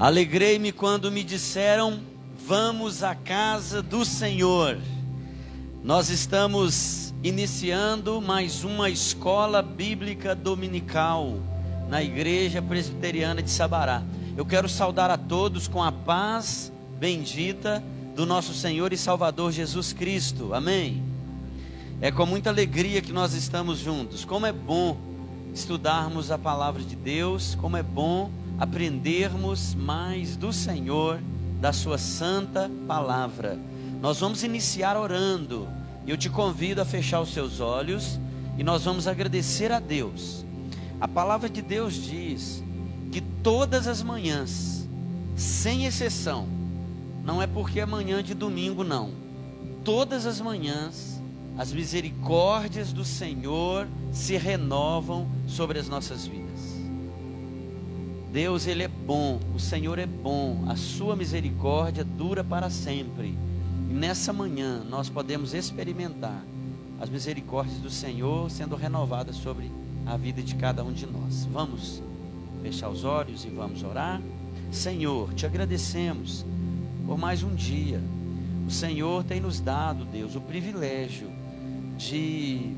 Alegrei-me quando me disseram: vamos à casa do Senhor. Nós estamos iniciando mais uma escola bíblica dominical na Igreja Presbiteriana de Sabará. Eu quero saudar a todos com a paz bendita do nosso Senhor e Salvador Jesus Cristo. Amém? É com muita alegria que nós estamos juntos. Como é bom estudarmos a palavra de Deus, como é bom aprendermos mais do Senhor, da sua santa palavra. Nós vamos iniciar orando. Eu te convido a fechar os seus olhos e nós vamos agradecer a Deus. A palavra de Deus diz que todas as manhãs, sem exceção, não é porque é manhã de domingo não, todas as manhãs as misericórdias do Senhor se renovam sobre as nossas vidas. Deus, Ele é bom, o Senhor é bom, a sua misericórdia dura para sempre. E nessa manhã nós podemos experimentar as misericórdias do Senhor sendo renovadas sobre a vida de cada um de nós. Vamos fechar os olhos e vamos orar. Senhor, te agradecemos por mais um dia. O Senhor tem nos dado, Deus, o privilégio de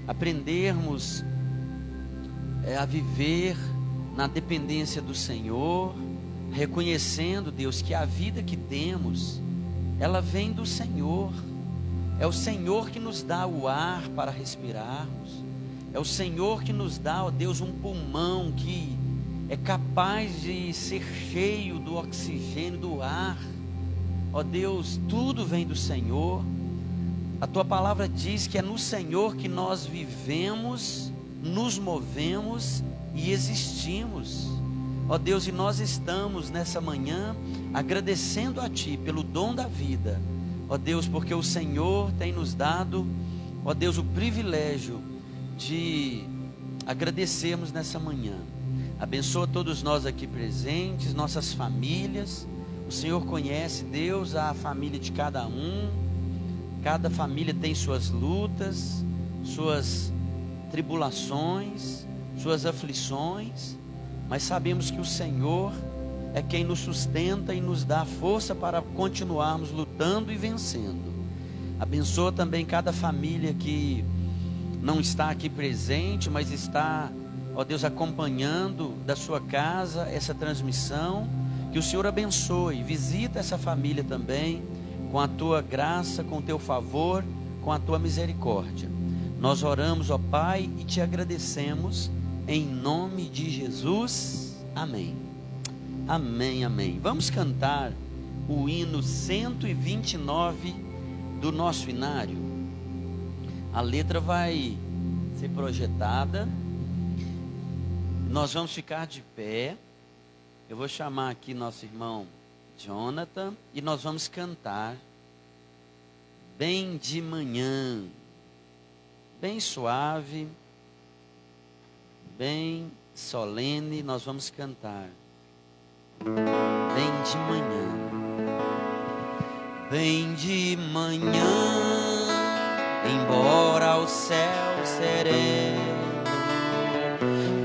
aprendermos a viver na dependência do Senhor, reconhecendo, Deus, que a vida que temos, ela vem do Senhor. É o Senhor que nos dá o ar para respirarmos. É o Senhor que nos dá, ó Deus, um pulmão que é capaz de ser cheio do oxigênio do ar. Ó Deus, tudo vem do Senhor. A tua palavra diz que é no Senhor que nós vivemos, nos movemos e existimos. Ó Deus, e nós estamos nessa manhã agradecendo a Ti pelo dom da vida. Ó Deus, porque o Senhor tem nos dado, ó Deus, o privilégio de agradecermos nessa manhã. Abençoa todos nós aqui presentes, nossas famílias. O Senhor conhece, Deus, a família de cada um. Cada família tem suas lutas, suas tribulações, suas aflições, mas sabemos que o Senhor é quem nos sustenta e nos dá força para continuarmos lutando e vencendo. Abençoa também cada família que não está aqui presente, mas está, ó Deus, acompanhando da sua casa essa transmissão. Que o Senhor abençoe, visita essa família também, com a tua graça, com o teu favor, com a tua misericórdia. Nós oramos, ó Pai, e te agradecemos em nome de Jesus. Amém. Amém, amém. Vamos cantar o hino 129 do nosso inário. A letra vai ser projetada. Nós vamos ficar de pé. Eu vou chamar aqui nosso irmão Jonathan e nós vamos cantar bem de manhã, bem suave, bem solene. Nós vamos cantar bem de manhã. Bem de manhã, embora o céu sereno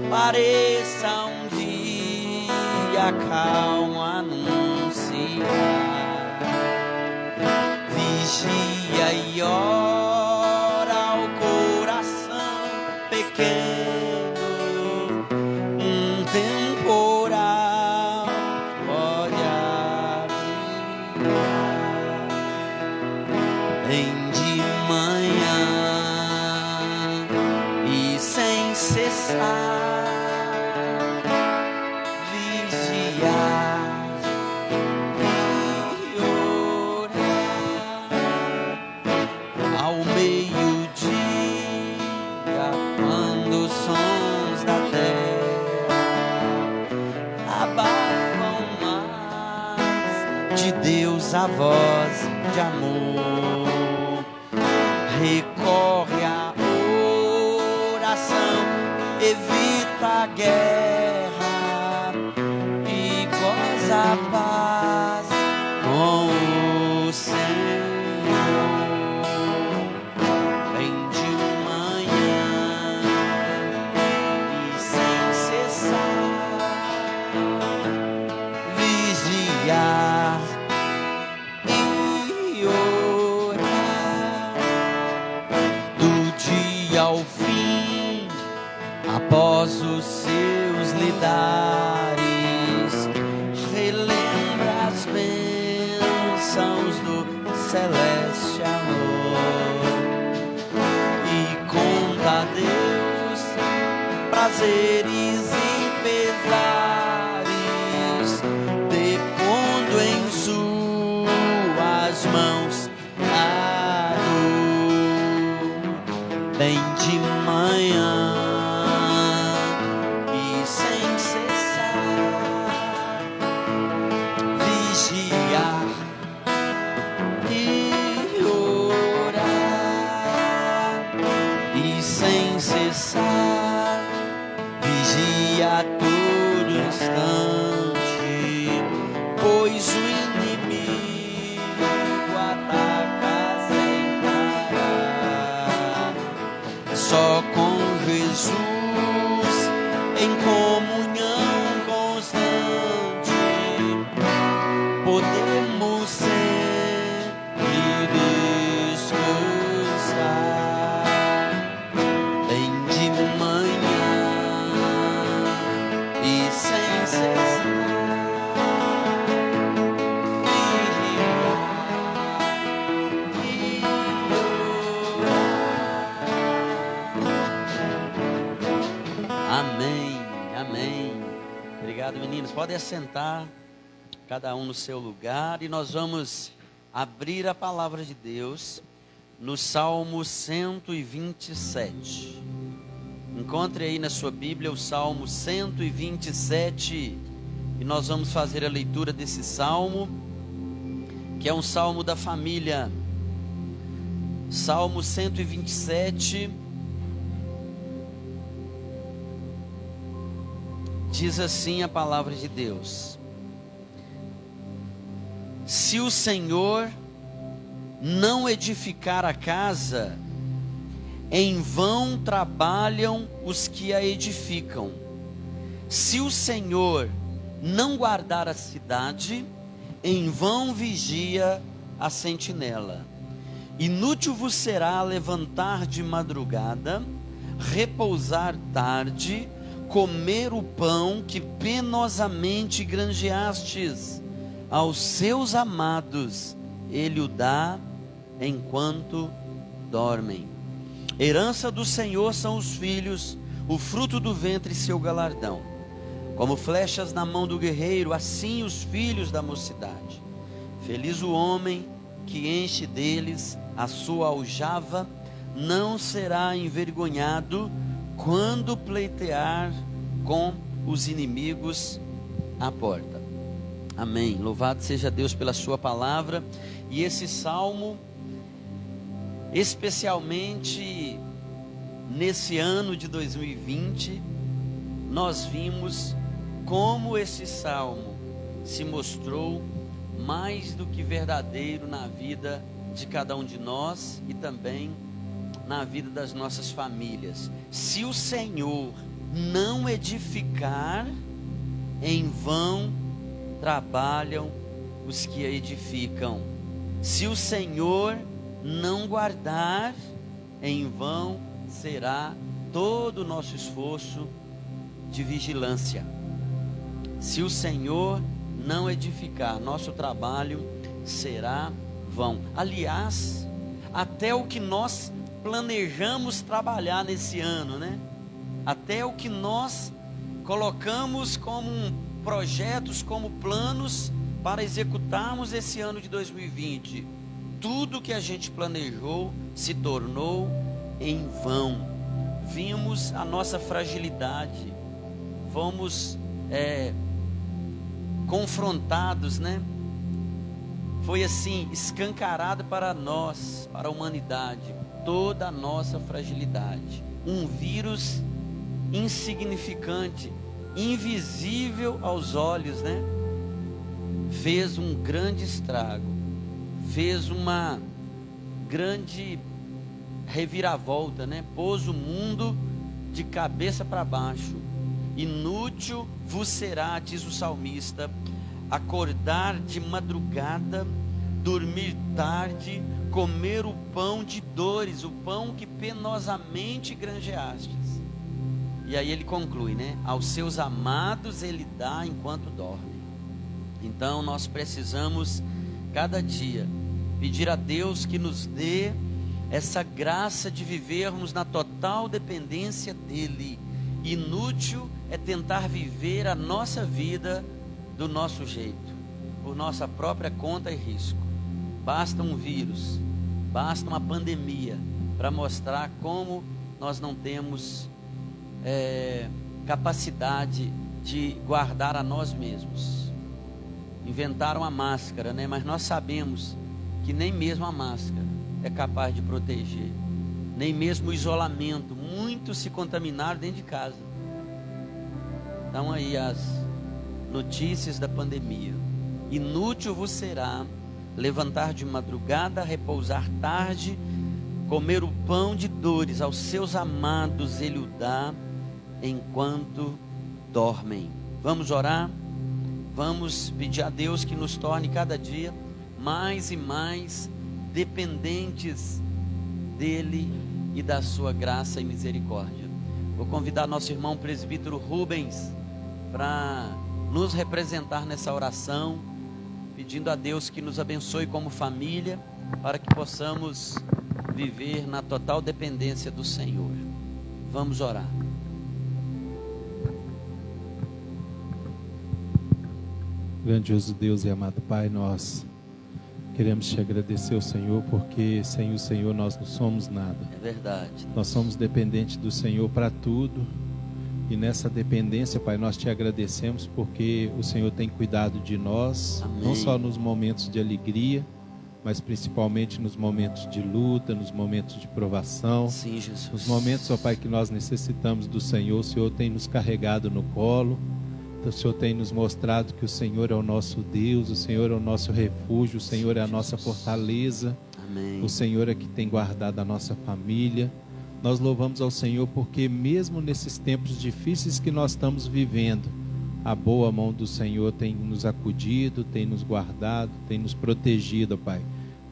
pareça um dia calmo anunciar, vigia e ora o coração pequeno, um temporal pode abrigar. Bem de manhã e sem cessar vigiar e orar ao meio-dia, quando os sons da terra abafam mais de Deus a voz de amor. Recorre à oração, evita a guerra e goza a paz com o Senhor. Bem de manhã e sem cessar relembra as bênçãos do celeste amor e conta a Deus prazeres e pesares, depondo em suas mãos a dor. Bem de manhã e sem cessar vigiar e orar, e sem cessar vigia a todo instante, pois o inimigo ataca sem parar. Só com Jesus em comunhão constante podemos sempre descansar. Bem de manhã e sem cessar vigiar e orar. Amém, amém. Obrigado, meninos. Podem assentar, cada um no seu lugar, e nós vamos abrir a palavra de Deus no Salmo 127. Encontre aí na sua Bíblia o Salmo 127, e nós vamos fazer a leitura desse salmo, que é um salmo da família. Salmo 127 diz assim a palavra de Deus: se o Senhor não edificar a casa, em vão trabalham os que a edificam. Se o Senhor não guardar a cidade, em vão vigia a sentinela. Inútil vos será levantar de madrugada, repousar tarde, comer o pão que penosamente granjeastes. Aos seus amados ele o dá enquanto dormem. Herança do Senhor são os filhos, o fruto do ventre seu galardão. Como flechas na mão do guerreiro, assim os filhos da mocidade. Feliz o homem que enche deles a sua aljava, não será envergonhado quando pleitear com os inimigos à porta. Amém. Louvado seja Deus pela sua palavra. E esse salmo, especialmente nesse ano de 2020, nós vimos como esse salmo se mostrou mais do que verdadeiro na vida de cada um de nós e também na vida das nossas famílias. Se o Senhor não edificar, em vão trabalham os que a edificam. Se o Senhor não guardar, em vão será todo o nosso esforço de vigilância. Se o Senhor não edificar, nosso trabalho será vão. Aliás, até o que nós planejamos trabalhar nesse ano, né? Até o que nós colocamos como projetos, como planos para executarmos esse ano de 2020, tudo que a gente planejou se tornou em vão. Vimos a nossa fragilidade, fomos confrontados, né? Foi assim, escancarado para nós, para a humanidade, toda a nossa fragilidade. Um vírus insignificante, invisível aos olhos, né? Fez um grande estrago, fez uma grande reviravolta, né? Pôs o mundo de cabeça para baixo. Inútil vos será, diz o salmista, acordar de madrugada, dormir tarde, comer o pão de dores, o pão que penosamente granjeastes. E aí ele conclui, né? Aos seus amados ele dá enquanto dorme. Então nós precisamos cada dia pedir a Deus que nos dê essa graça de vivermos na total dependência dele. Inútil é tentar viver a nossa vida do nosso jeito, por nossa própria conta e risco. Basta um vírus, basta uma pandemia para mostrar como nós não temos capacidade de guardar a nós mesmos. Inventaram a máscara, né? Mas nós sabemos que nem mesmo a máscara é capaz de proteger, nem mesmo o isolamento. Muitos se contaminaram dentro de casa. Então aí as notícias da pandemia. Inútil vos será levantar de madrugada, repousar tarde, comer o pão de dores. Aos seus amados ele o dá enquanto dormem. Vamos orar? Vamos pedir a Deus que nos torne cada dia mais e mais dependentes dele e da sua graça e misericórdia. Vou convidar nosso irmão presbítero Rubens para nos representar nessa oração, pedindo a Deus que nos abençoe como família, para que possamos viver na total dependência do Senhor. Vamos orar. Grandioso Deus e amado Pai, nós queremos te agradecer, ao Senhor, porque sem o Senhor nós não somos nada. É verdade. Nós somos dependentes do Senhor para tudo. E nessa dependência, Pai, nós te agradecemos porque o Senhor tem cuidado de nós. Amém. Não só nos momentos de alegria, mas principalmente nos momentos de luta, nos momentos de provação. Sim, Jesus. Nos momentos, ó Pai, que nós necessitamos do Senhor, o Senhor tem nos carregado no colo. O Senhor tem nos mostrado que o Senhor é o nosso Deus, o Senhor é o nosso refúgio, o Senhor é a nossa fortaleza. Amém. O Senhor é que tem guardado a nossa família. Nós louvamos ao Senhor porque mesmo nesses tempos difíceis que nós estamos vivendo, a boa mão do Senhor tem nos acudido, tem nos guardado, tem nos protegido, Pai.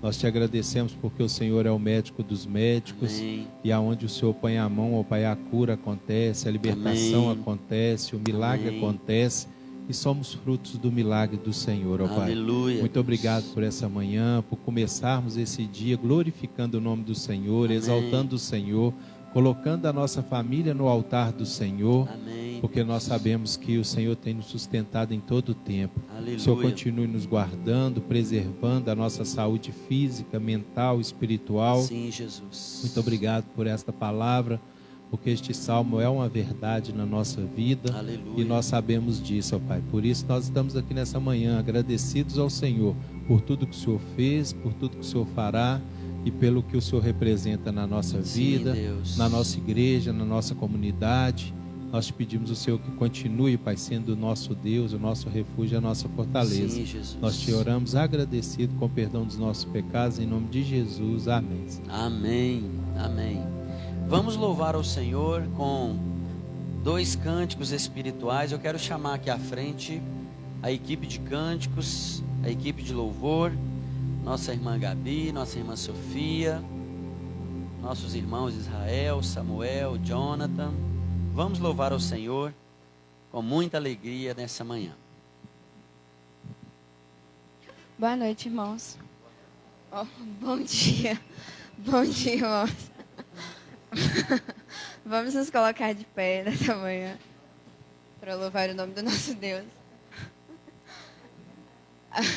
Nós te agradecemos porque o Senhor é o médico dos médicos. Amém. E aonde o Senhor põe a mão, ó Pai, a cura acontece, a libertação Amém. acontece, o milagre Amém. acontece. E somos frutos do milagre do Senhor, ó Pai. Aleluia. Muito obrigado por essa manhã, por começarmos esse dia glorificando o nome do Senhor, Amém. exaltando o Senhor, colocando a nossa família no altar do Senhor. Amém. Porque nós sabemos que o Senhor tem nos sustentado em todo o tempo. Aleluia. O Senhor continue nos guardando, preservando a nossa saúde física, mental, espiritual. Sim, Jesus. Muito obrigado por esta palavra, porque este salmo é uma verdade na nossa vida. Aleluia. E nós sabemos disso, ó Pai. Por isso nós estamos aqui nessa manhã agradecidos ao Senhor por tudo que o Senhor fez, por tudo que o Senhor fará e pelo que o Senhor representa na nossa vida, Deus. na nossa igreja, na nossa comunidade. Nós te pedimos, o Senhor, que continue, Pai, sendo o nosso Deus, o nosso refúgio, a nossa fortaleza. Sim, Jesus. Nós te oramos agradecido com o perdão dos nossos pecados, em nome de Jesus. Amém. Amém. Amém. Vamos louvar ao Senhor com 2 cânticos espirituais. Eu quero chamar aqui à frente a equipe de cânticos, a equipe de louvor, nossa irmã Gabi, nossa irmã Sofia, nossos irmãos Israel, Samuel, Jonathan. Vamos louvar ao Senhor com muita alegria nessa manhã. Boa noite, irmãos. Oh, bom dia. Bom dia, irmãos. Vamos nos colocar de pé nessa manhã para louvar o nome do nosso Deus.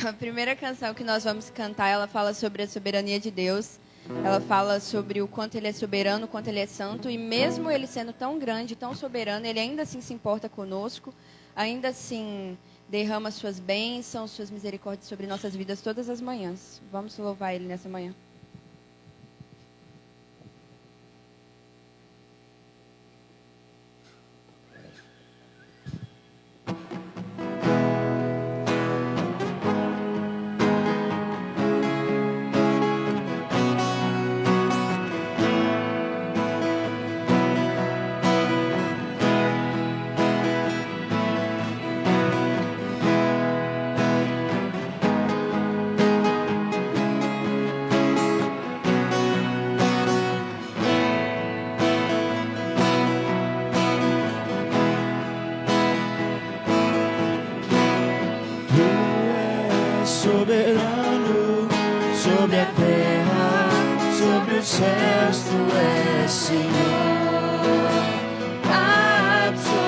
A primeira canção que nós vamos cantar, ela fala sobre a soberania de Deus. Ela fala sobre o quanto Ele é soberano, o quanto Ele é santo. E mesmo Ele sendo tão grande, tão soberano, Ele ainda assim se importa conosco. Ainda assim derrama suas bênçãos, suas misericórdias sobre nossas vidas todas as manhãs. Vamos louvar Ele nessa manhã. a terra, sobre os céus tu és Senhor absoluto.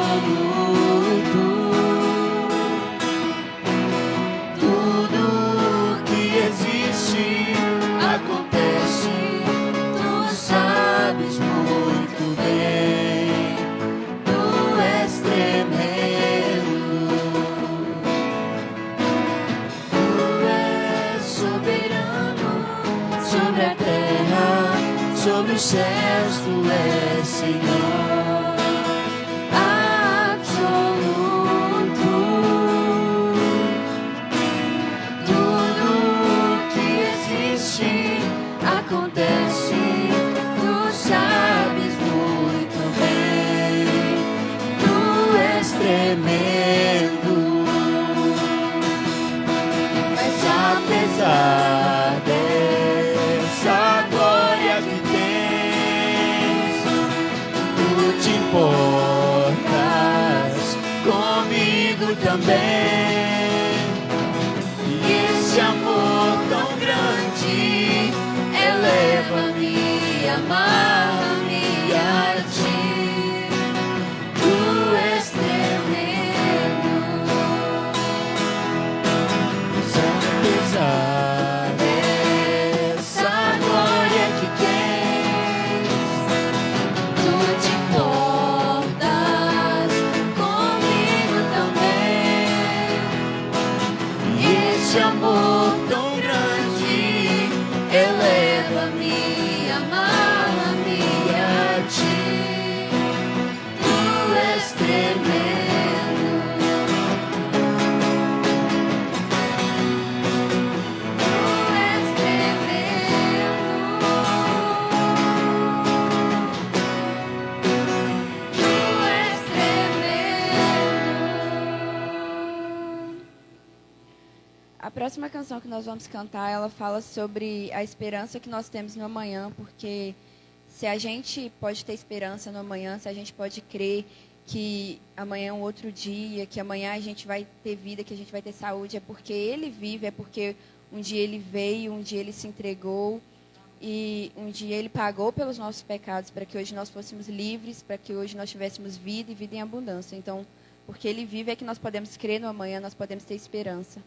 Tudo que existe acontece, tu sabes muito bem, tu és tremendo, tu és soberano sobre a terra, sobre os céus tu és Senhor absoluto. Tudo que existe acontece, tu sabes muito bem, tu és tremendo. Mas apesar dessa glória que tens, tu te importas comigo também. E esse amor tão grande eleva-me, amarra-me a ti. Tu és tremendo. Mas apesar dessa glória que tens, tu te importas comigo também. E esse amor tão grande eleva-me, amarra-me a ti. Tu és tremendo. Tu és tremendo. Tu és tremendo. A próxima canção que nós vamos cantar, ela fala sobre a esperança que nós temos no amanhã, porque se a gente pode ter esperança no amanhã, se a gente pode crer que amanhã é um outro dia, que amanhã a gente vai ter vida, que a gente vai ter saúde, é porque Ele vive, é porque um dia Ele veio, um dia Ele se entregou e um dia Ele pagou pelos nossos pecados para que hoje nós fôssemos livres, para que hoje nós tivéssemos vida e vida em abundância. Então, porque Ele vive é que nós podemos crer no amanhã, nós podemos ter esperança.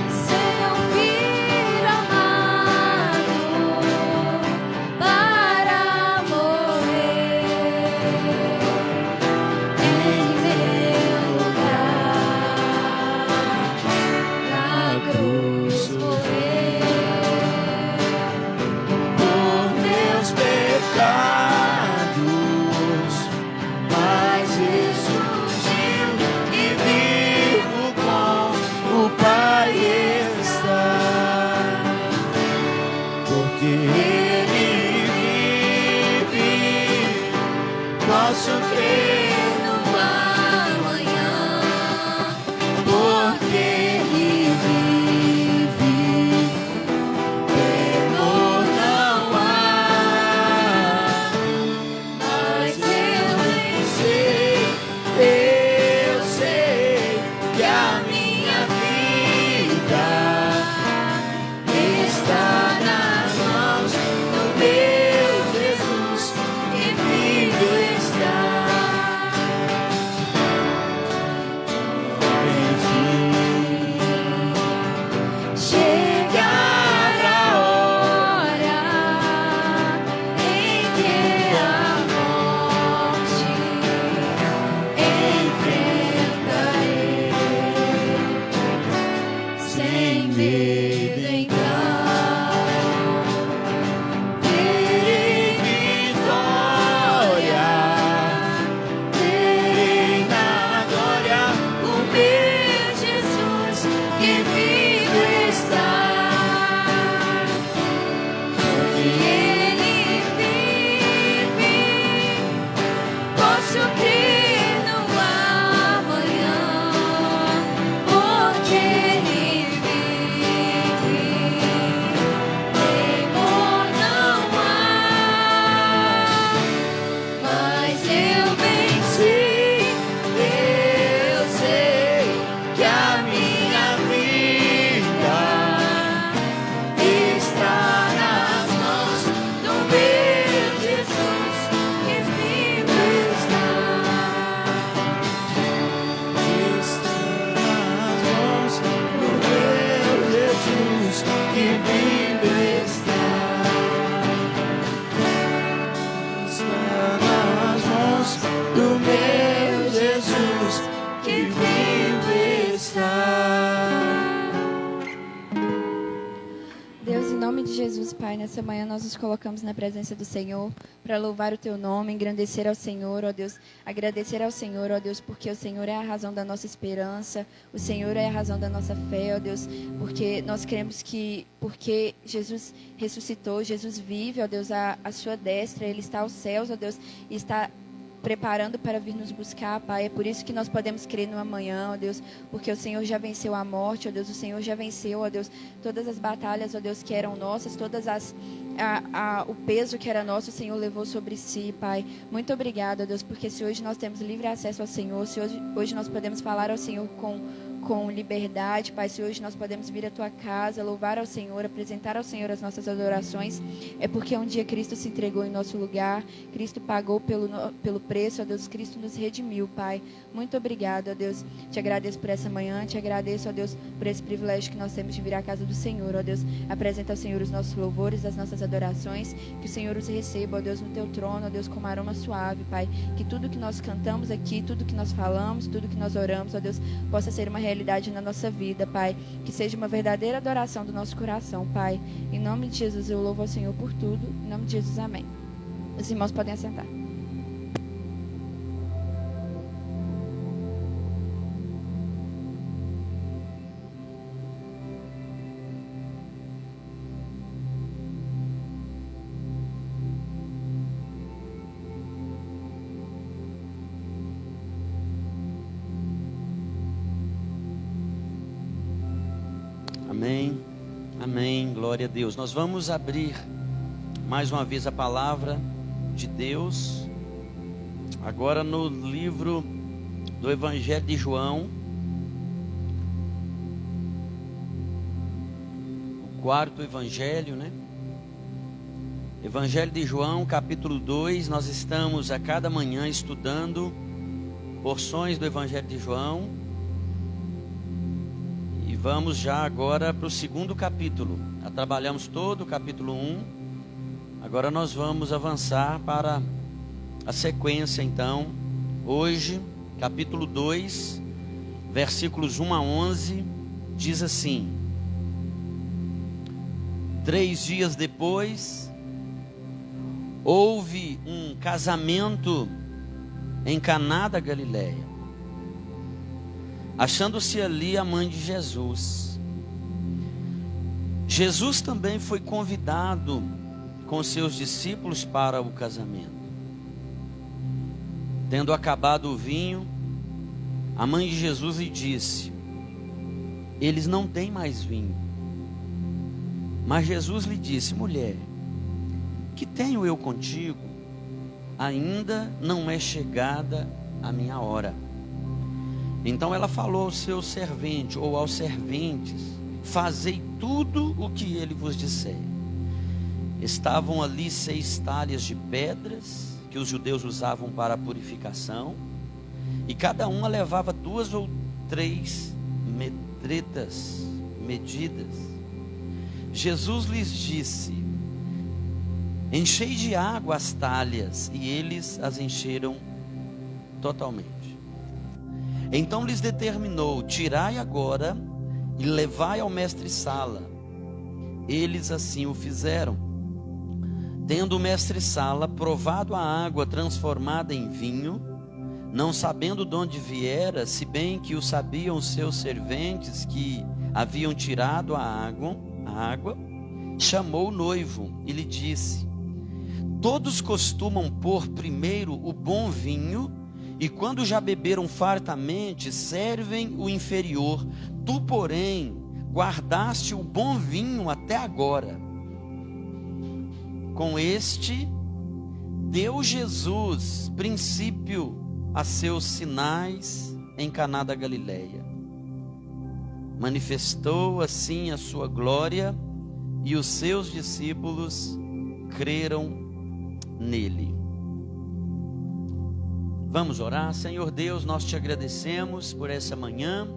Sem ouvir Ele Deus, em nome de Jesus, Pai, nessa manhã nós nos colocamos na presença do Senhor para louvar o Teu nome, engrandecer ao Senhor, ó Deus, agradecer ao Senhor, ó Deus, porque o Senhor é a razão da nossa esperança, o Senhor é a razão da nossa fé, ó Deus, porque nós cremos que, porque Jesus ressuscitou, Jesus vive, ó Deus, à Sua destra, Ele está aos céus, ó Deus, e está preparando para vir nos buscar, Pai. É por isso que nós podemos crer no amanhã, ó Deus, porque o Senhor já venceu a morte, ó Deus, o Senhor já venceu, ó Deus, todas as batalhas, ó Deus, que eram nossas, todas as o peso que era nosso, o Senhor levou sobre si, Pai. Muito obrigado, ó Deus, porque se hoje nós temos livre acesso ao Senhor, se hoje nós podemos falar ao Senhor com liberdade, Pai, se hoje nós podemos vir à Tua casa, louvar ao Senhor, apresentar ao Senhor as nossas adorações, é porque um dia Cristo se entregou em nosso lugar, Cristo pagou pelo preço, ó Deus, Cristo nos redimiu, Pai. Muito obrigado, ó Deus, te agradeço por essa manhã, te agradeço, ó Deus, por esse privilégio que nós temos de vir à casa do Senhor, ó Deus, apresenta ao Senhor os nossos louvores, as nossas adorações, que o Senhor os receba, ó Deus, no Teu trono, ó Deus, como aroma suave, Pai, que tudo que nós cantamos aqui, tudo que nós falamos, tudo que nós oramos, ó Deus, possa ser uma realidade na nossa vida, Pai, que seja uma verdadeira adoração do nosso coração, Pai. Em nome de Jesus eu louvo ao Senhor por tudo, em nome de Jesus, amém. Os irmãos podem assentar. Amém, amém, glória a Deus. Nós vamos abrir mais uma vez a palavra de Deus, agora no livro do Evangelho de João, o quarto evangelho, né? Evangelho de João, capítulo 2, nós estamos a cada manhã estudando porções do Evangelho de João. Vamos já agora para o segundo capítulo. Já trabalhamos todo o capítulo 1. Agora nós vamos avançar para a sequência então. Hoje, capítulo 2, versículos 1 a 11, diz assim: 3 dias depois, houve um casamento em Caná da Galileia. Achando-se ali a mãe de Jesus. Jesus também foi convidado com seus discípulos para o casamento. Tendo acabado o vinho, a mãe de Jesus lhe disse: eles não têm mais vinho. Mas Jesus lhe disse: mulher, que tenho eu contigo? Ainda não é chegada a minha hora. Então ela falou ao seu servente, ou aos serventes: fazei tudo o que ele vos disser. Estavam ali 6 talhas de pedras, que os judeus usavam para a purificação, e cada uma levava 2 ou 3 medidas. Jesus lhes disse: enchei de água as talhas, e eles as encheram totalmente. Então lhes determinou: tirai agora e levai ao mestre-sala. Eles assim o fizeram. Tendo o mestre-sala provado a água transformada em vinho, não sabendo de onde viera, se bem que o sabiam os seus serventes que haviam tirado a água, chamou o noivo e lhe disse: todos costumam pôr primeiro o bom vinho, e quando já beberam fartamente, servem o inferior. Tu, porém, guardaste o bom vinho até agora. Com este, deu Jesus princípio a seus sinais em Caná da Galileia. Manifestou assim a sua glória, e os seus discípulos creram nele. Vamos orar. Senhor Deus, nós te agradecemos por essa manhã,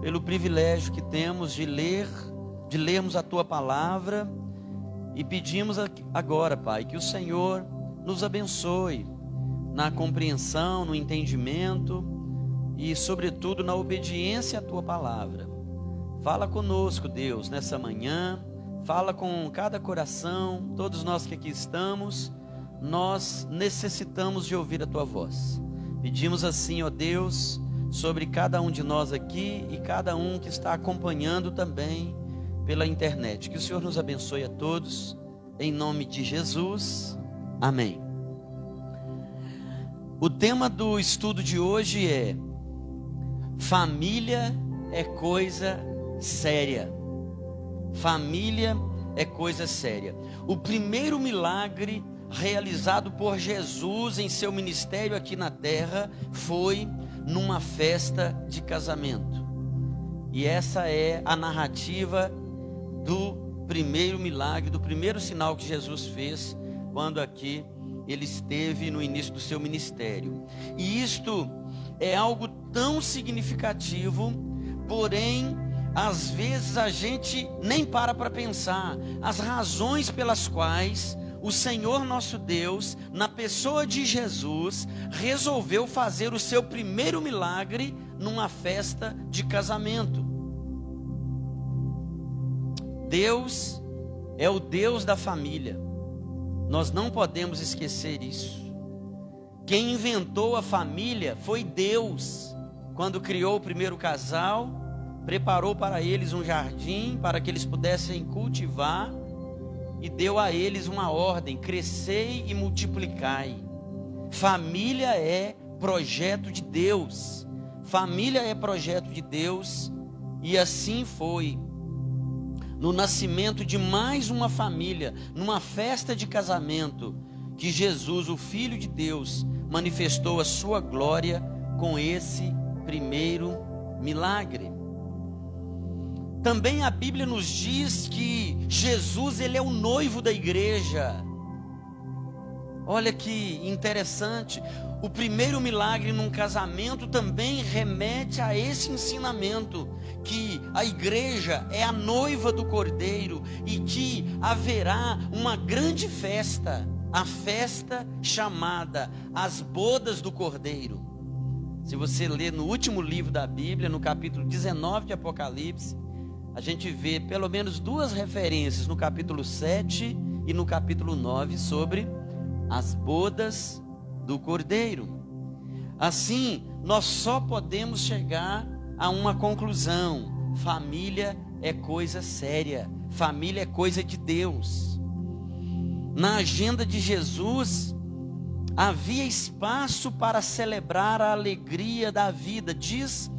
pelo privilégio que temos de lermos a tua palavra, e pedimos agora, Pai, que o Senhor nos abençoe na compreensão, no entendimento e, sobretudo, na obediência à tua palavra. Fala conosco, Deus, nessa manhã. fala com cada coração, todos nós que aqui estamos, nós necessitamos de ouvir a tua voz. Pedimos assim, ó Deus, sobre cada um de nós aqui e cada um que está acompanhando também pela internet. Que o Senhor nos abençoe a todos, em nome de Jesus. Amém. O tema do estudo de hoje é: família é coisa séria. Família é coisa séria. O primeiro milagre realizado por Jesus em seu ministério aqui na terra foi numa festa de casamento. E essa é a narrativa do primeiro milagre, do primeiro sinal que Jesus fez quando aqui ele esteve no início do seu ministério. E isto é algo tão significativo, porém às vezes a gente nem para pensar as razões pelas quais o Senhor nosso Deus, na pessoa de Jesus, resolveu fazer o seu primeiro milagre numa festa de casamento. Deus é o Deus da família. Nós não podemos esquecer isso. Quem inventou a família foi Deus. Quando criou o primeiro casal, preparou para eles um jardim para que eles pudessem cultivar e deu a eles uma ordem: crescei e multiplicai. Família é projeto de Deus. Família é projeto de Deus, e assim foi no nascimento de mais uma família, numa festa de casamento, que Jesus, o Filho de Deus, manifestou a sua glória com esse primeiro milagre. Também a Bíblia nos diz que Jesus, ele é o noivo da igreja. Olha que interessante. O primeiro milagre num casamento também remete a esse ensinamento, que a igreja é a noiva do Cordeiro e que haverá uma grande festa, a festa chamada as bodas do Cordeiro. Se você ler no último livro da Bíblia, no capítulo 19 de Apocalipse, a gente vê pelo menos duas referências no capítulo 7 e no capítulo 9 sobre as bodas do Cordeiro. Assim, nós só podemos chegar a uma conclusão: família é coisa séria, família é coisa de Deus. Na agenda de Jesus, havia espaço para celebrar a alegria da vida. Diz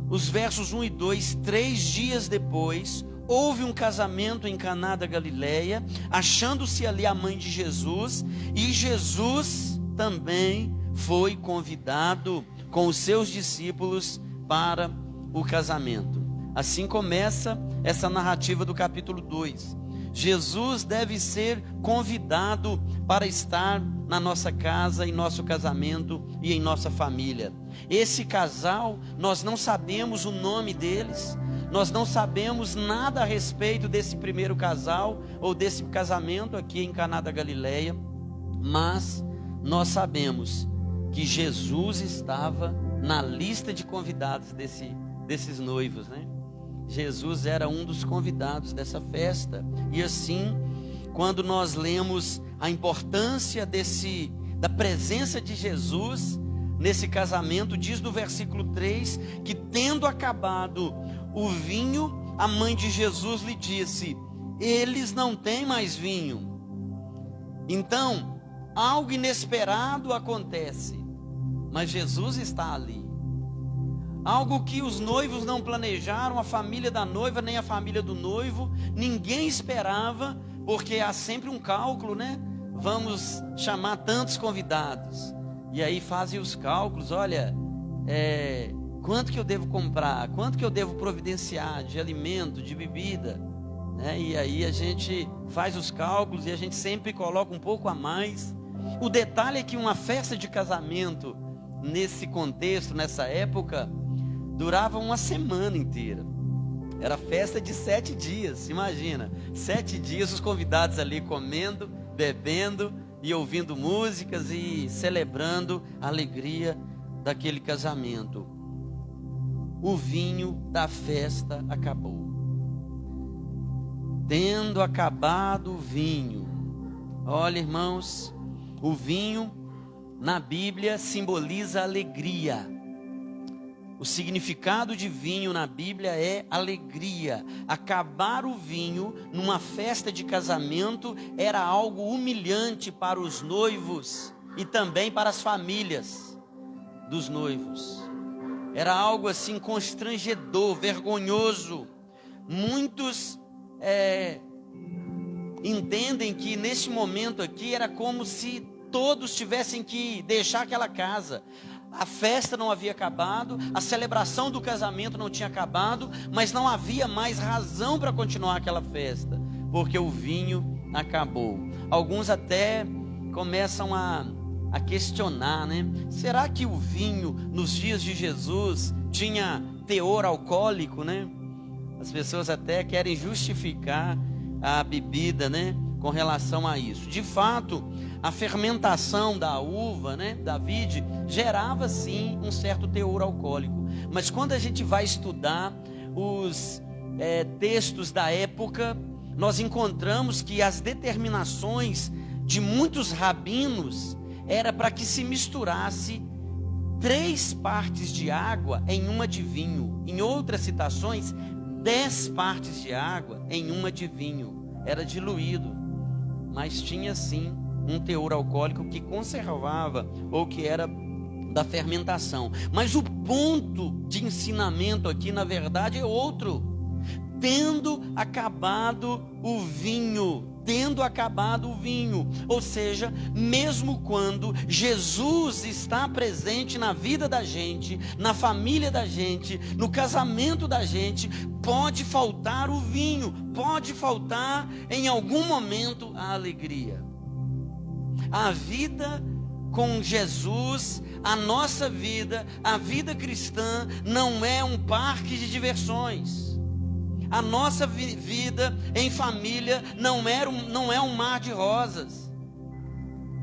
os versos 1 e 2, 3 dias depois, houve um casamento em Caná da Galileia, achando-se ali a mãe de Jesus, e Jesus também foi convidado com os seus discípulos para o casamento. Assim começa essa narrativa do capítulo 2. Jesus deve ser convidado para estar na nossa casa, em nosso casamento e em nossa família. Esse casal, nós não sabemos o nome deles, nós não sabemos nada a respeito desse primeiro casal ou desse casamento aqui em Caná da Galileia, mas nós sabemos que Jesus estava na lista de convidados desses noivos, né? Jesus era um dos convidados dessa festa. E assim, quando nós lemos a importância da presença de Jesus nesse casamento, diz no versículo 3 que, tendo acabado o vinho, a mãe de Jesus lhe disse: eles não têm mais vinho. Então, algo inesperado acontece, mas Jesus está ali. Algo que os noivos não planejaram, a família da noiva, nem a família do noivo, ninguém esperava, porque há sempre um cálculo, né? Vamos chamar tantos convidados. E aí fazem os cálculos: olha, quanto que eu devo comprar, quanto que eu devo providenciar de alimento, de bebida, né? E aí a gente faz os cálculos e a gente sempre coloca um pouco a mais. O detalhe é que uma festa de casamento, nesse contexto, nessa época, durava uma semana inteira. Era festa de 7 dias, imagina, 7 dias os convidados ali comendo, bebendo e ouvindo músicas e celebrando a alegria daquele casamento. O vinho da festa acabou. Tendo acabado o vinho. Olha, irmãos, o vinho na Bíblia simboliza alegria. O significado de vinho na Bíblia é alegria. Acabar o vinho numa festa de casamento era algo humilhante para os noivos e também para as famílias dos noivos. Era algo assim constrangedor, vergonhoso. Muitos entendem que neste momento aqui era como se todos tivessem que deixar aquela casa. A festa não havia acabado, a celebração do casamento não tinha acabado, mas não havia mais razão para continuar aquela festa, porque o vinho acabou. Alguns até começam a questionar, né? Será que o vinho nos dias de Jesus tinha teor alcoólico, né? As pessoas até querem justificar a bebida, né, com relação a isso. De fato, a fermentação da uva, né, da vide, gerava sim um certo teor alcoólico. Mas quando a gente vai estudar os textos da época, nós encontramos que as determinações de muitos rabinos era para que se misturasse 3 partes de água em uma de vinho. Em outras citações, 10 partes de água em uma de vinho. Era diluído, mas tinha sim um teor alcoólico que conservava ou que era da fermentação. Mas o ponto de ensinamento aqui, na verdade, é outro. Tendo acabado o vinho. Tendo acabado o vinho, ou seja, mesmo quando Jesus está presente na vida da gente, na família da gente, no casamento da gente, pode faltar o vinho, pode faltar em algum momento a alegria. A vida com Jesus, a nossa vida, a vida cristã, não é um parque de diversões. A nossa vida em família não é um mar de rosas.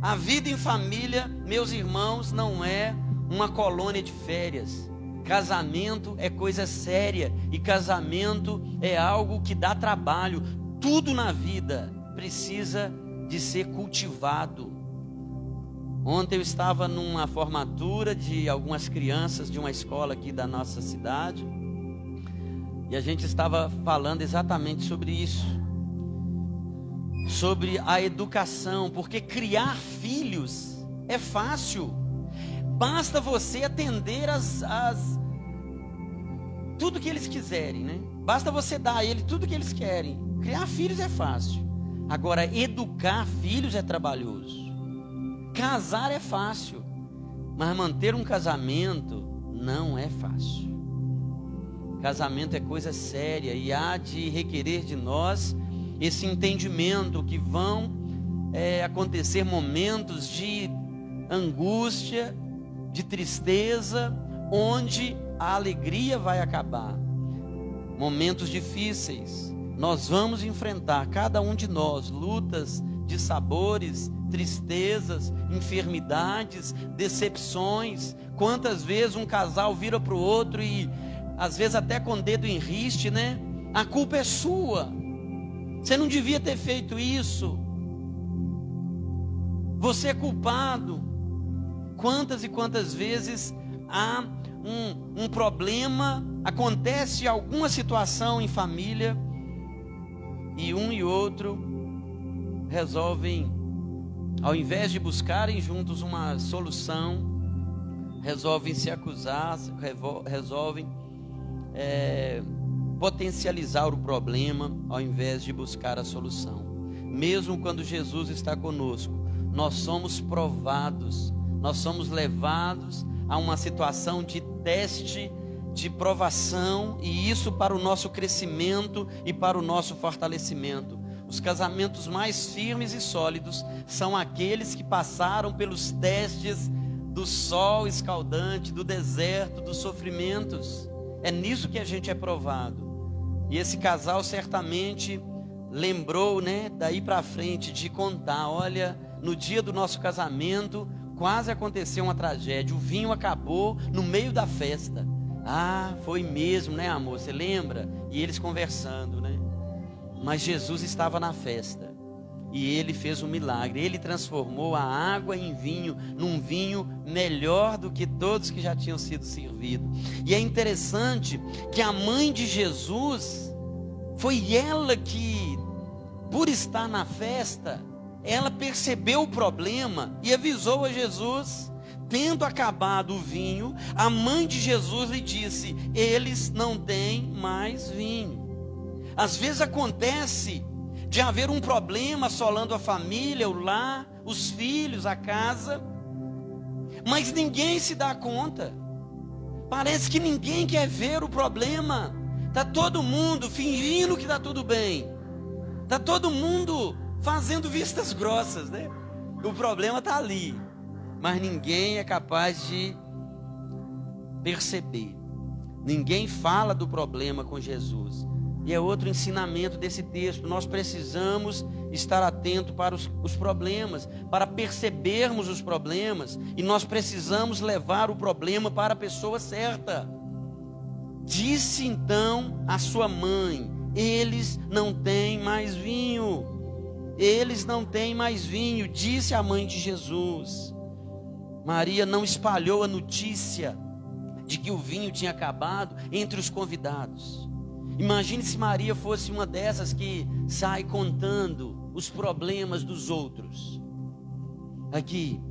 A vida em família, meus irmãos, não é uma colônia de férias. Casamento é coisa séria e casamento é algo que dá trabalho. Tudo na vida precisa de ser cultivado. Ontem eu estava numa formatura de algumas crianças de uma escola aqui da nossa cidade. E a gente estava falando exatamente sobre isso, sobre a educação, porque criar filhos é fácil, basta você atender tudo que eles quiserem, né? Basta você dar a eles tudo que eles querem. Criar filhos é fácil, agora educar filhos é trabalhoso. Casar é fácil, mas manter um casamento não é fácil. Casamento é coisa séria e há de requerer de nós esse entendimento que vão acontecer momentos de angústia, de tristeza, onde a alegria vai acabar. Momentos difíceis, nós vamos enfrentar, cada um de nós, lutas de sabores, tristezas, enfermidades, decepções. Quantas vezes um casal vira para o outro e às vezes até com o dedo em riste, né? A culpa é sua. Você não devia ter feito isso. Você é culpado. Quantas e quantas vezes há um problema, acontece alguma situação em família e um e outro resolvem, ao invés de buscarem juntos uma solução, resolvem se acusar, resolvem potencializar o problema ao invés de buscar a solução. Mesmo quando Jesus está conosco, nós somos provados, nós somos levados a uma situação de teste, de provação, e isso para o nosso crescimento e para o nosso fortalecimento. Os casamentos mais firmes e sólidos são aqueles que passaram pelos testes do sol escaldante, do deserto, dos sofrimentos. É nisso que a gente é provado. E esse casal certamente lembrou, né, daí para frente de contar, olha, no dia do nosso casamento quase aconteceu uma tragédia, o vinho acabou no meio da festa. Ah, foi mesmo, né, amor, você lembra? E eles conversando, né? Mas Jesus estava na festa. E ele fez um milagre. Ele transformou a água em vinho, num vinho melhor do que todos que já tinham sido servidos. E é interessante que a mãe de Jesus, foi ela que, por estar na festa, ela percebeu o problema e avisou a Jesus. Tendo acabado o vinho, a mãe de Jesus lhe disse: eles não têm mais vinho. Às vezes acontece de haver um problema assolando a família, o lar, os filhos, a casa, mas ninguém se dá conta. Parece que ninguém quer ver o problema. Está todo mundo fingindo que está tudo bem. Está todo mundo fazendo vistas grossas, né? O problema está ali, mas ninguém é capaz de perceber. Ninguém fala do problema com Jesus. E é outro ensinamento desse texto. Nós precisamos estar atento para os problemas, para percebermos os problemas, e nós precisamos levar o problema para a pessoa certa. Disse então a sua mãe: eles não têm mais vinho. Eles não têm mais vinho, disse a mãe de Jesus. Maria não espalhou a notícia de que o vinho tinha acabado entre os convidados. Imagine se Maria fosse uma dessas que sai contando os problemas dos outros. Aqui,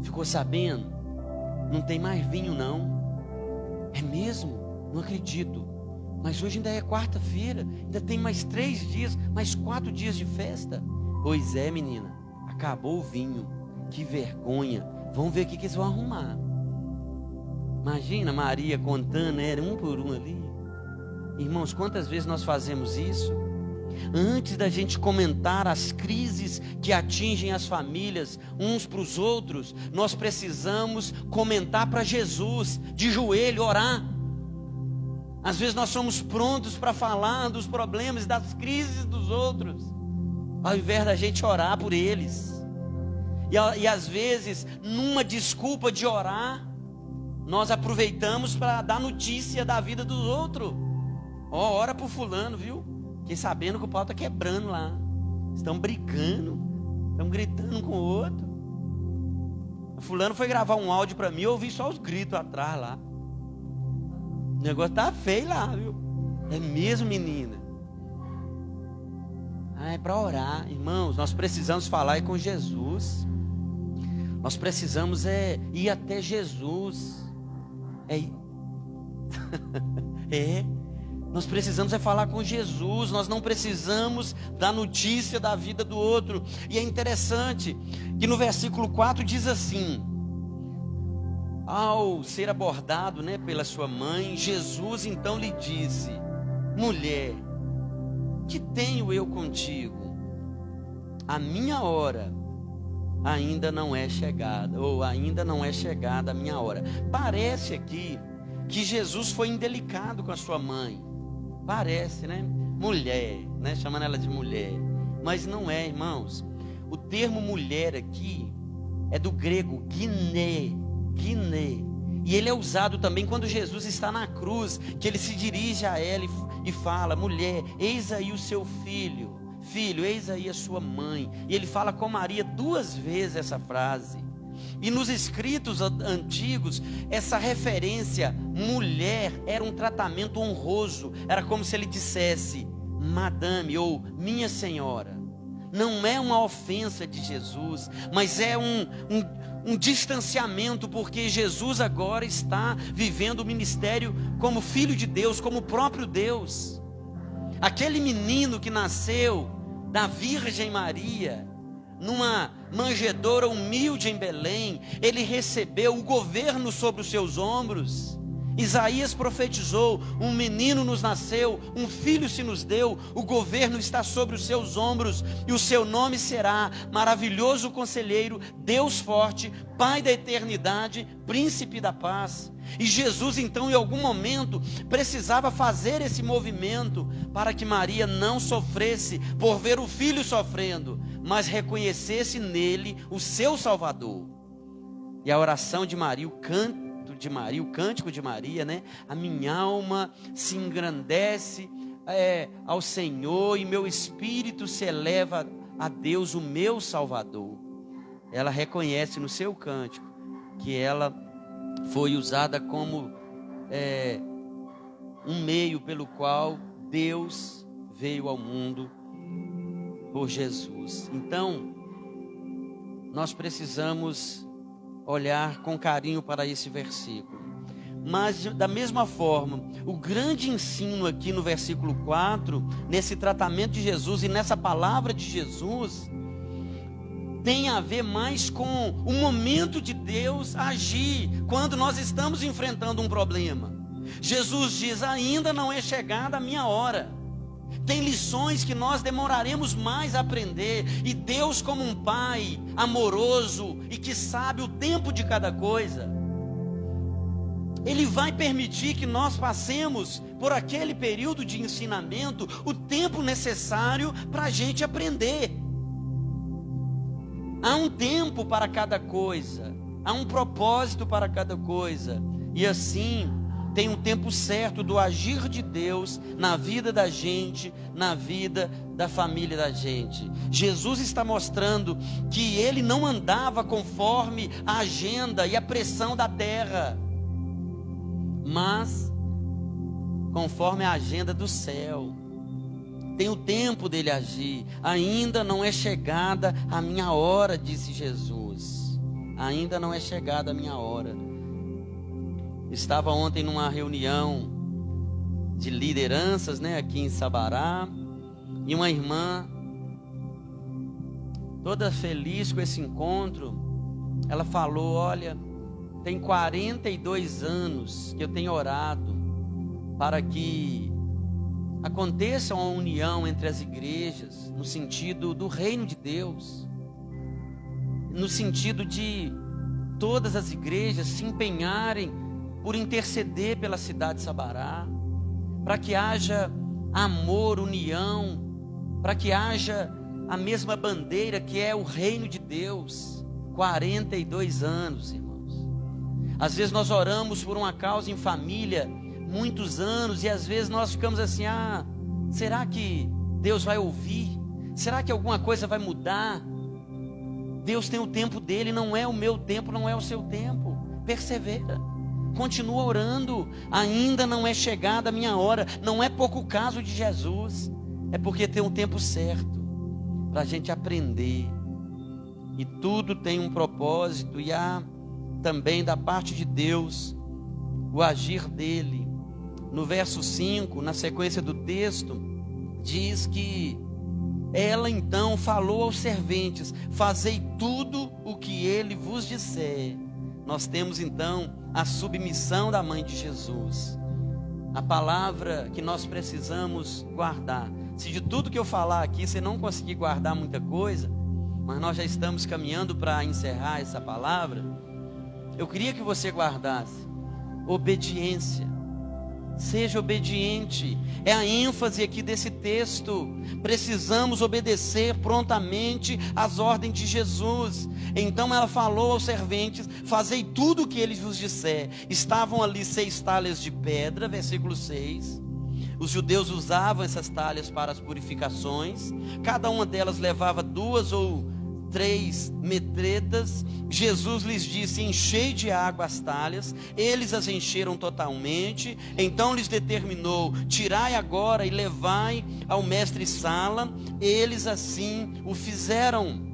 ficou sabendo? Não tem mais vinho não. É mesmo? Não acredito. Mas hoje ainda é quarta-feira, ainda tem mais 3 dias, mais 4 dias de festa. Pois é, menina, acabou o vinho. Que vergonha. Vamos ver o que eles vão arrumar. Imagina Maria contando, era um por um ali. Irmãos, quantas vezes nós fazemos isso? Antes da gente comentar as crises que atingem as famílias uns para os outros, nós precisamos comentar para Jesus, de joelho, orar. Às vezes nós somos prontos para falar dos problemas, das crises dos outros, ao invés da gente orar por eles. E às vezes, numa desculpa de orar, nós aproveitamos para dar notícia da vida do outro. Ó, ora por fulano, viu? Fiquei sabendo que o pau está quebrando lá. Estão brigando, estão gritando um com o outro. O fulano foi gravar um áudio para mim, eu ouvi só os gritos atrás lá. O negócio tá feio lá, viu? É mesmo, menina? Ah, é para orar. Irmãos, nós precisamos falar com Jesus. Nós precisamos ir até Jesus. Nós precisamos falar com Jesus. Nós não precisamos da notícia da vida do outro. E é interessante que no versículo 4 diz assim: ao ser abordado, pela sua mãe, Jesus então lhe disse: mulher, que tenho eu contigo? A minha hora ainda não é chegada, ou ainda não é chegada a minha hora. Parece aqui que Jesus foi indelicado com a sua mãe. Parece, mulher, chamando ela de mulher. Mas não é, irmãos. O termo mulher aqui é do grego giné. E ele é usado também quando Jesus está na cruz, que ele se dirige a ela e fala: mulher, eis aí o seu filho. Filho, eis aí a sua mãe. E ele fala com Maria 2 vezes essa frase. E nos escritos antigos, essa referência mulher era um tratamento honroso. Era como se ele dissesse madame ou minha senhora. Não é uma ofensa de Jesus, mas é um distanciamento, porque Jesus agora está vivendo o ministério como filho de Deus, como o próprio Deus. Aquele menino que nasceu da Virgem Maria, numa manjedoura humilde em Belém, ele recebeu o governo sobre os seus ombros. Isaías profetizou: um menino nos nasceu, um filho se nos deu, o governo está sobre os seus ombros, e o seu nome será Maravilhoso Conselheiro, Deus Forte, Pai da Eternidade, Príncipe da Paz. E Jesus então, em algum momento, precisava fazer esse movimento para que Maria não sofresse por ver o filho sofrendo, mas reconhecesse nele o seu Salvador. E a oração de Maria, o cântico de Maria, a minha alma se engrandece ao Senhor e meu espírito se eleva a Deus, o meu Salvador. Ela reconhece no seu cântico que ela foi usada como um meio pelo qual Deus veio ao mundo por Jesus. Então, nós precisamos olhar com carinho para esse versículo. Mas, da mesma forma, o grande ensino aqui no versículo 4, nesse tratamento de Jesus e nessa palavra de Jesus, tem a ver mais com o momento de Deus agir quando nós estamos enfrentando um problema. Jesus diz: ainda não é chegada a minha hora. Tem lições que nós demoraremos mais a aprender, e Deus, como um pai amoroso e que sabe o tempo de cada coisa, Ele vai permitir que nós passemos por aquele período de ensinamento, o tempo necessário para a gente aprender. Há um tempo para cada coisa, há um propósito para cada coisa, e assim tem um tempo certo do agir de Deus na vida da gente, na vida da família da gente. Jesus está mostrando que Ele não andava conforme a agenda e a pressão da terra, mas conforme a agenda do céu. Tem o tempo dele agir. Ainda não é chegada a minha hora, disse Jesus. Ainda não é chegada a minha hora. Estava ontem numa reunião de lideranças, aqui em Sabará, e uma irmã, toda feliz com esse encontro, ela falou: olha, tem 42 anos que eu tenho orado para que aconteça uma união entre as igrejas, no sentido do reino de Deus, no sentido de todas as igrejas se empenharem por interceder pela cidade de Sabará, para que haja amor, união, para que haja a mesma bandeira que é o reino de Deus. 42 anos, irmãos. Às vezes nós oramos por uma causa em família, muitos anos, e às vezes nós ficamos assim: será que Deus vai ouvir? Será que alguma coisa vai mudar? Deus tem o tempo dele, não é o meu tempo, não é o seu tempo. Persevera. Continua orando. Ainda não é chegada a minha hora. Não é pouco caso de Jesus, é porque tem um tempo certo para a gente aprender, e tudo tem um propósito, e há também da parte de Deus o agir dele. No verso 5, na sequência do texto, diz que ela então falou aos serventes: fazei tudo o que ele vos disser. Nós temos então a submissão da mãe de Jesus, a palavra que nós precisamos guardar. Se de tudo que eu falar aqui você não conseguir guardar muita coisa, mas nós já estamos caminhando para encerrar essa palavra, eu queria que você guardasse obediência. Seja obediente, é a ênfase aqui desse texto. Precisamos obedecer prontamente às ordens de Jesus. Então ela falou aos serventes: fazei tudo o que ele vos disser. Estavam ali 6 talhas de pedra, versículo 6. Os judeus usavam essas talhas para as purificações. Cada uma delas levava 2 ou 3 metretas. Jesus lhes disse: enchei de água as talhas. Eles as encheram totalmente. Então lhes determinou: tirai agora e levai ao mestre-sala. Eles assim o fizeram.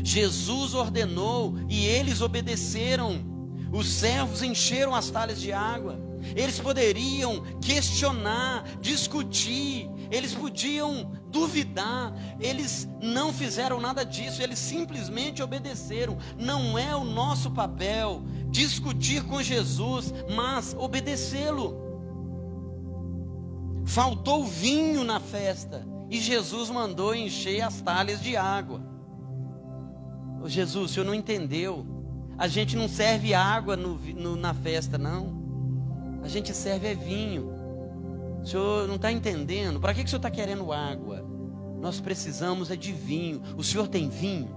Jesus ordenou e eles obedeceram. Os servos encheram as talhas de água. Eles poderiam questionar, discutir, eles podiam duvidar. Eles não fizeram nada disso, eles simplesmente obedeceram. Não é o nosso papel discutir com Jesus, mas obedecê-lo. Faltou vinho na festa e Jesus mandou encher as talhas de água. Ô Jesus, o senhor não entendeu. A gente não serve água na festa, não. A gente serve vinho. O senhor não está entendendo. Para que o senhor está querendo água? Nós precisamos de vinho. O senhor tem vinho?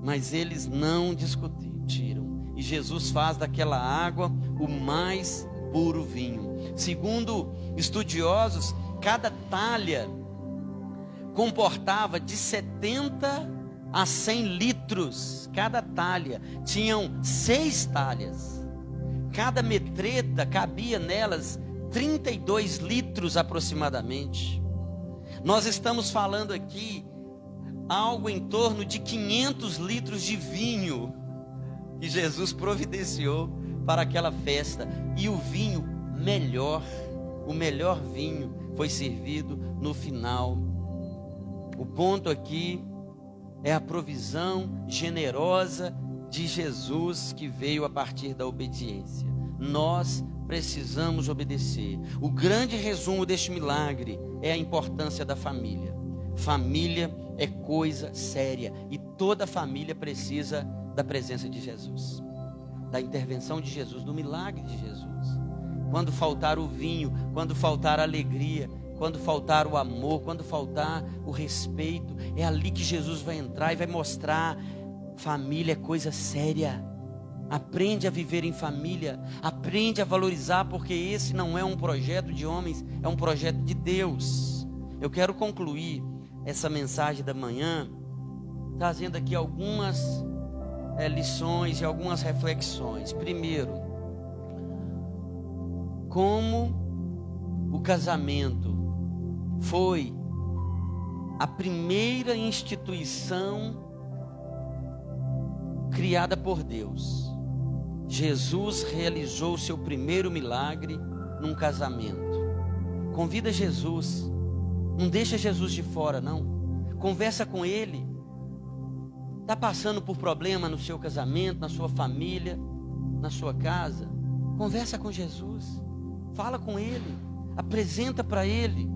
Mas eles não discutiram. E Jesus faz daquela água o mais puro vinho. Segundo estudiosos, cada talha comportava de 70 a 100 litros. Cada talha. Tinham 6 talhas. Cada metreta cabia nelas 32 litros aproximadamente. Nós estamos falando aqui algo em torno de 500 litros de vinho que Jesus providenciou para aquela festa. E o vinho melhor, o melhor vinho foi servido no final. O ponto aqui é a provisão generosa de Jesus que veio a partir da obediência. Nós precisamos obedecer. O grande resumo deste milagre é a importância da família. Família é coisa séria e toda família precisa da presença de Jesus, da intervenção de Jesus, do milagre de Jesus. Quando faltar o vinho, quando faltar a alegria, quando faltar o amor, quando faltar o respeito, é ali que Jesus vai entrar e vai mostrar: família é coisa séria. Aprende a viver em família, aprende a valorizar, porque esse não é um projeto de homens, é um projeto de Deus. Eu quero concluir essa mensagem da manhã trazendo aqui algumas lições e algumas reflexões. Primeiro, como o casamento foi a primeira instituição criada por Deus. Jesus realizou o seu primeiro milagre num casamento. Convida Jesus, não deixa Jesus de fora não. Conversa com Ele. Está passando por problema no seu casamento, na sua família, na sua casa? Conversa com Jesus, fala com Ele, apresenta para Ele.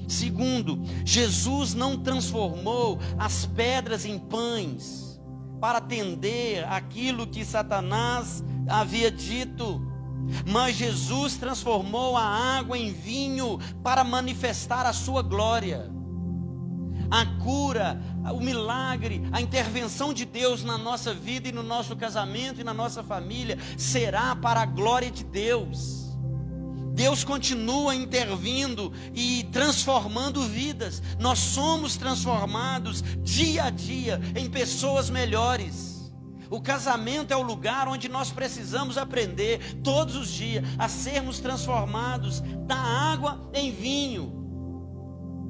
Segundo, Jesus não transformou as pedras em pães para atender aquilo que Satanás havia dito, mas Jesus transformou a água em vinho para manifestar a sua glória. A cura, o milagre, a intervenção de Deus na nossa vida e no nosso casamento e na nossa família será para a glória de Deus. Deus continua intervindo e transformando vidas. Nós somos transformados dia a dia em pessoas melhores. O casamento é o lugar onde nós precisamos aprender todos os dias a sermos transformados da água em vinho.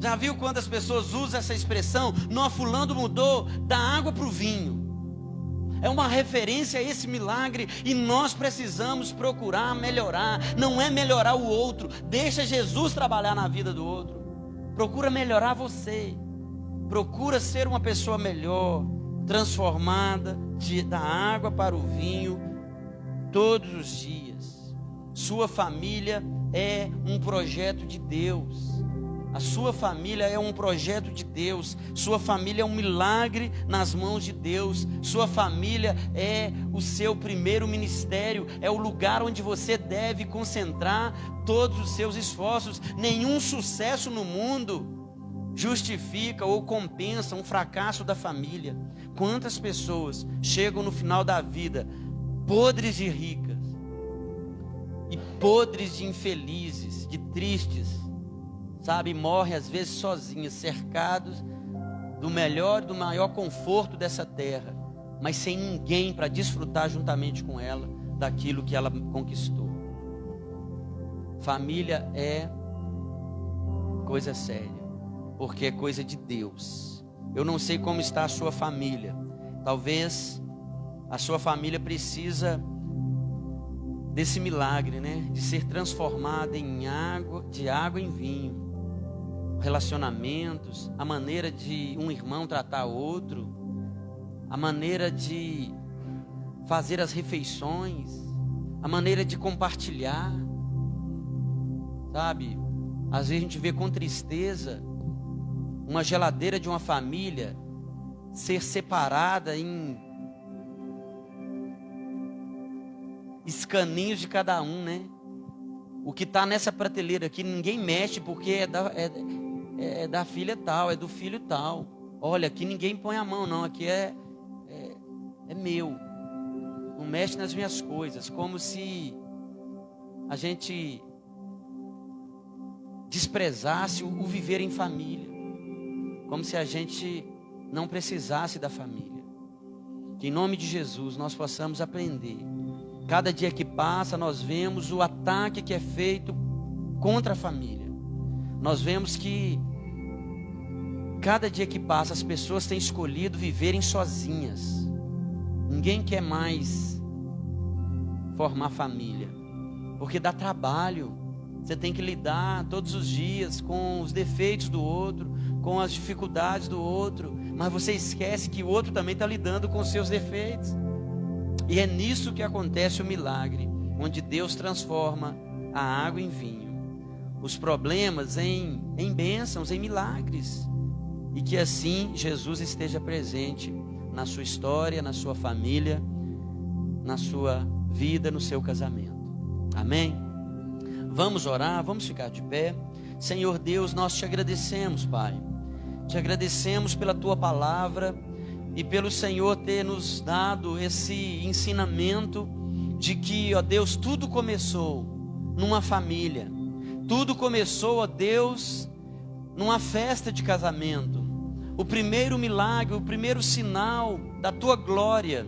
Já viu quando as pessoas usam essa expressão? Não, fulano mudou da água para o vinho. É uma referência a esse milagre e nós precisamos procurar melhorar. Não é melhorar o outro, deixa Jesus trabalhar na vida do outro. Procura melhorar você. Procura ser uma pessoa melhor, transformada da água para o vinho todos os dias. Sua família é um projeto de Deus. A sua família é um projeto de Deus. Sua família é um milagre nas mãos de Deus. Sua família é o seu primeiro ministério. É o lugar onde você deve concentrar todos os seus esforços. Nenhum sucesso no mundo justifica ou compensa um fracasso da família. Quantas pessoas chegam no final da vida podres de ricas e podres de infelizes, de tristes, sabe, morrem às vezes sozinhas, cercados do melhor e do maior conforto dessa terra, mas sem ninguém para desfrutar juntamente com ela daquilo que ela conquistou. Família é coisa séria, porque é coisa de Deus. Eu não sei como está a sua família. Talvez a sua família precisa desse milagre, né? De ser transformada de água em vinho. Relacionamentos, a maneira de um irmão tratar outro, a maneira de fazer as refeições, a maneira de compartilhar, sabe? Às vezes a gente vê com tristeza uma geladeira de uma família ser separada em escaninhos de cada um, né? O que está nessa prateleira aqui ninguém mexe porque é da filha tal, é do filho tal. Olha, aqui ninguém põe a mão não, aqui é meu. Não mexe nas minhas coisas, como se a gente desprezasse o viver em família, como se a gente não precisasse da família. Que em nome de Jesus nós possamos aprender. Cada dia que passa nós vemos o ataque que é feito contra a família. Nós vemos que cada dia que passa as pessoas têm escolhido viverem sozinhas. Ninguém quer mais formar família, porque dá trabalho. Você tem que lidar todos os dias com os defeitos do outro, com as dificuldades do outro, mas você esquece que o outro também está lidando com os seus defeitos. E é nisso que acontece o milagre, onde Deus transforma a água em vinho, os problemas em bênçãos, em milagres. E que assim Jesus esteja presente na sua história, na sua família, na sua vida, no seu casamento. Amém? Vamos orar, vamos ficar de pé. Senhor Deus, nós te agradecemos, Pai. Te agradecemos pela tua palavra e pelo Senhor ter nos dado esse ensinamento de que, ó Deus, tudo começou numa família. Tudo começou, ó Deus, numa festa de casamento. O primeiro milagre, o primeiro sinal da tua glória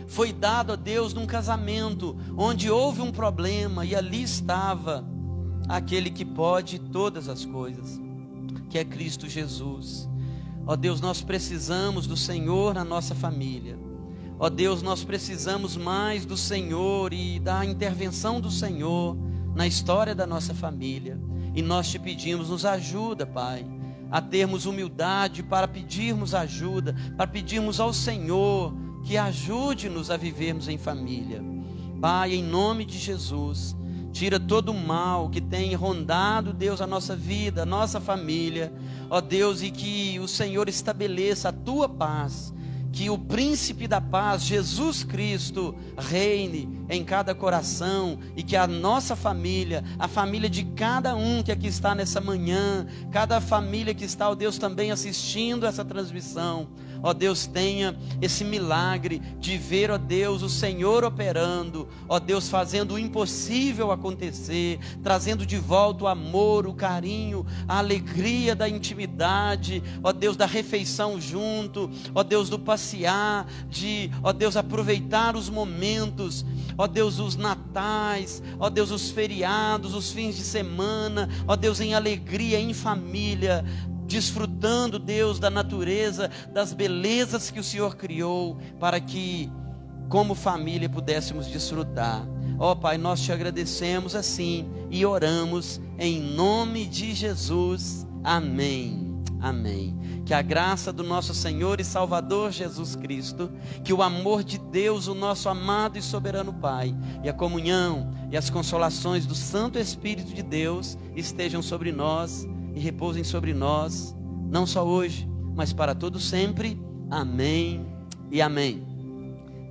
foi dado a Deus num casamento, onde houve um problema e ali estava aquele que pode todas as coisas, que é Cristo Jesus. Ó Deus, nós precisamos do Senhor na nossa família. Ó Deus, nós precisamos mais do Senhor e da intervenção do Senhor na história da nossa família. E nós te pedimos, nos ajuda, Pai, a termos humildade para pedirmos ajuda, para pedirmos ao Senhor que ajude-nos a vivermos em família. Pai, em nome de Jesus, tira todo o mal que tem rondado, Deus, a nossa vida, a nossa família, ó Deus, e que o Senhor estabeleça a tua paz, que o príncipe da paz, Jesus Cristo, reine em cada coração, e que a nossa família, a família de cada um que aqui está nessa manhã, cada família que está, ó Deus, também assistindo essa transmissão, ó Deus, tenha esse milagre de ver, ó Deus, o Senhor operando, ó Deus, fazendo o impossível acontecer, trazendo de volta o amor, o carinho, a alegria da intimidade, ó Deus, da refeição junto, ó Deus, do passear, de, ó Deus, aproveitar os momentos, ó Deus, os natais, ó Deus, os feriados, os fins de semana, ó Deus, em alegria, em família, desfrutando, Deus, da natureza, das belezas que o Senhor criou, para que, como família, pudéssemos desfrutar. Ó Pai, nós te agradecemos assim e oramos em nome de Jesus. Amém. Amém. Que a graça do nosso Senhor e Salvador Jesus Cristo, que o amor de Deus, o nosso amado e soberano Pai, e a comunhão e as consolações do Santo Espírito de Deus estejam sobre nós e repousem sobre nós, não só hoje, mas para todo sempre. Amém e amém.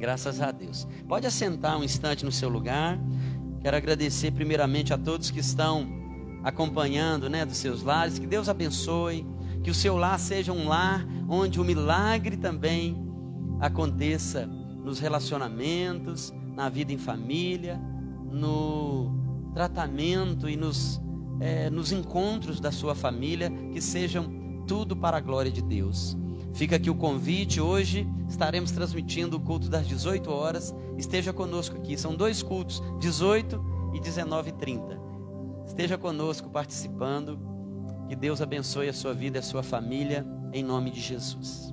Graças a Deus. Pode assentar um instante no seu lugar. Quero agradecer primeiramente a todos que estão acompanhando, dos seus lares. Que Deus abençoe, que o seu lar seja um lar onde o milagre também aconteça nos relacionamentos, na vida em família, no tratamento e nos encontros da sua família, que sejam tudo para a glória de Deus. Fica aqui o convite. Hoje estaremos transmitindo o culto das 18 horas. Esteja conosco aqui. São 2 cultos, 18 e 19h30. Esteja conosco participando. Que Deus abençoe a sua vida e a sua família, em nome de Jesus.